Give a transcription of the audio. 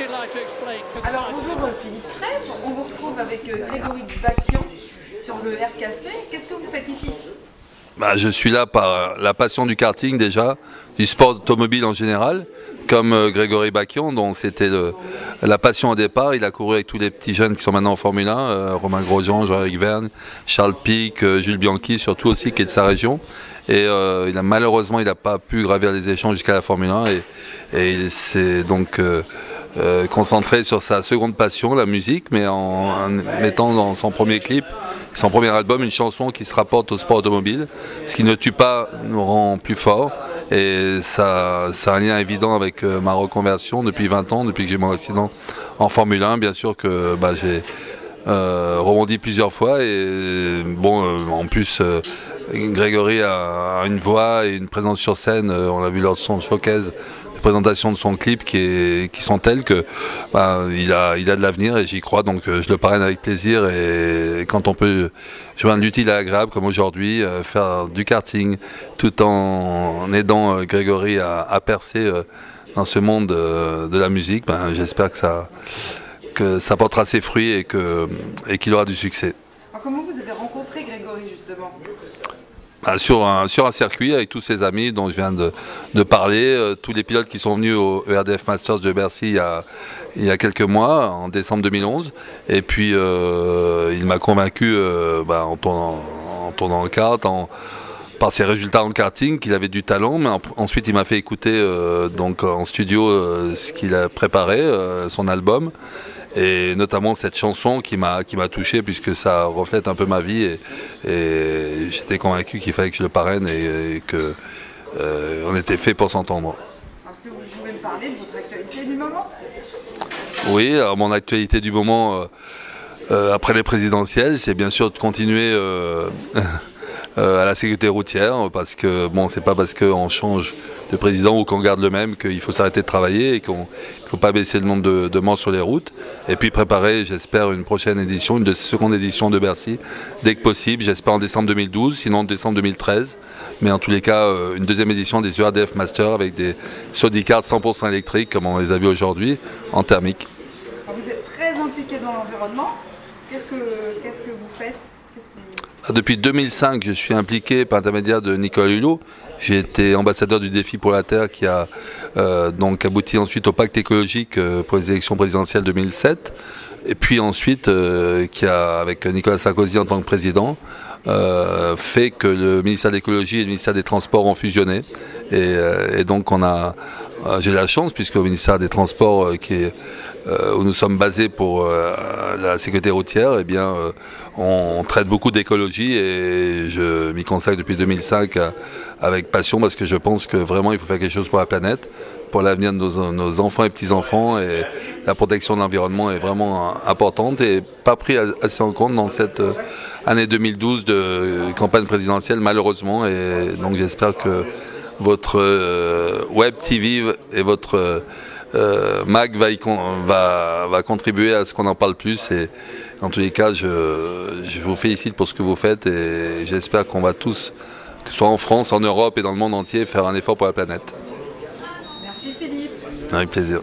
Alors bonjour Philippe Strève, on vous retrouve avec Grégory Bakian sur le RKC. Qu'est-ce que vous faites ici? Je suis là par la passion du karting déjà, du sport automobile en général, comme Grégory Bakian, dont c'était la passion au départ. Il a couru avec tous les petits jeunes qui sont maintenant en Formule 1, Romain Grosjean, Jean-Éric Vergne, Charles Pic, Jules Bianchi, surtout aussi, qui est de sa région. Et malheureusement, il n'a pas pu gravir les échelons jusqu'à la Formule 1 et il s'est donc concentré sur sa seconde passion, la musique, mais en mettant dans son premier clip, son premier album, une chanson qui se rapporte au sport automobile. Ce qui ne tue pas nous rend plus forts. Et ça a un lien évident avec ma reconversion depuis 20 ans, depuis que j'ai mon accident en Formule 1. Bien sûr que j'ai rebondi plusieurs fois. Et en plus, Grégory a une voix et une présence sur scène. On l'a vu lors de son showcase, présentation de son clip qui sont telles que il a de l'avenir et j'y crois, donc je le parraine avec plaisir. Et quand on peut joindre l'utile à l'agréable comme aujourd'hui, faire du karting tout en aidant Grégory à percer dans ce monde de la musique, j'espère que ça portera ses fruits et qu'il aura du succès. Alors, comment vous avez rencontré Grégory justement? Sur un circuit avec tous ses amis dont je viens de parler, tous les pilotes qui sont venus au ERDF Masters de Bercy il y a quelques mois, en décembre 2011. Et puis il m'a convaincu en tournant en kart, par ses résultats en karting, qu'il avait du talent. Mais ensuite il m'a fait écouter donc en studio ce qu'il a préparé, son album. Et notamment cette chanson qui m'a touché puisque ça reflète un peu ma vie et j'étais convaincu qu'il fallait que je le parraine et que on était fait pour s'entendre. Est-ce que vous pouvez me parler de votre actualité du moment? Oui, alors mon actualité du moment après les présidentielles, c'est bien sûr de continuer à la sécurité routière, parce que c'est pas parce qu'on change de président ou qu'on garde le même qu'il faut s'arrêter de travailler et qu'il ne faut pas baisser le nombre de morts sur les routes. Et puis préparer, j'espère, une prochaine édition, une seconde édition de Bercy, dès que possible, j'espère en décembre 2012, sinon en décembre 2013. Mais en tous les cas, une deuxième édition des ERDF Masters avec des Sody Kart 100% électriques, comme on les a vus aujourd'hui, en thermique. Vous êtes très impliqué dans l'environnement. Qu'est-ce que vous faites? Depuis 2005, je suis impliqué par l'intermédiaire de Nicolas Hulot. J'ai été ambassadeur du Défi pour la Terre qui a donc abouti ensuite au pacte écologique pour les élections présidentielles 2007. Et puis ensuite, qui a, avec Nicolas Sarkozy en tant que président, fait que le ministère de l'écologie et le ministère des Transports ont fusionné. Et donc j'ai la chance, puisque au ministère des Transports, où nous sommes basés pour la sécurité routière, on traite beaucoup d'écologie et je m'y consacre depuis 2005 avec passion, parce que je pense que vraiment il faut faire quelque chose pour la planète, pour l'avenir de nos enfants et petits-enfants, et la protection de l'environnement est vraiment importante et pas pris assez en compte dans cette année 2012 de campagne présidentielle, malheureusement. Et donc j'espère que votre Web TV et votre MAG va contribuer à ce qu'on en parle plus. Et en tous les cas, je vous félicite pour ce que vous faites et j'espère qu'on va tous, que ce soit en France, en Europe et dans le monde entier, faire un effort pour la planète. Merci Philippe. Avec plaisir.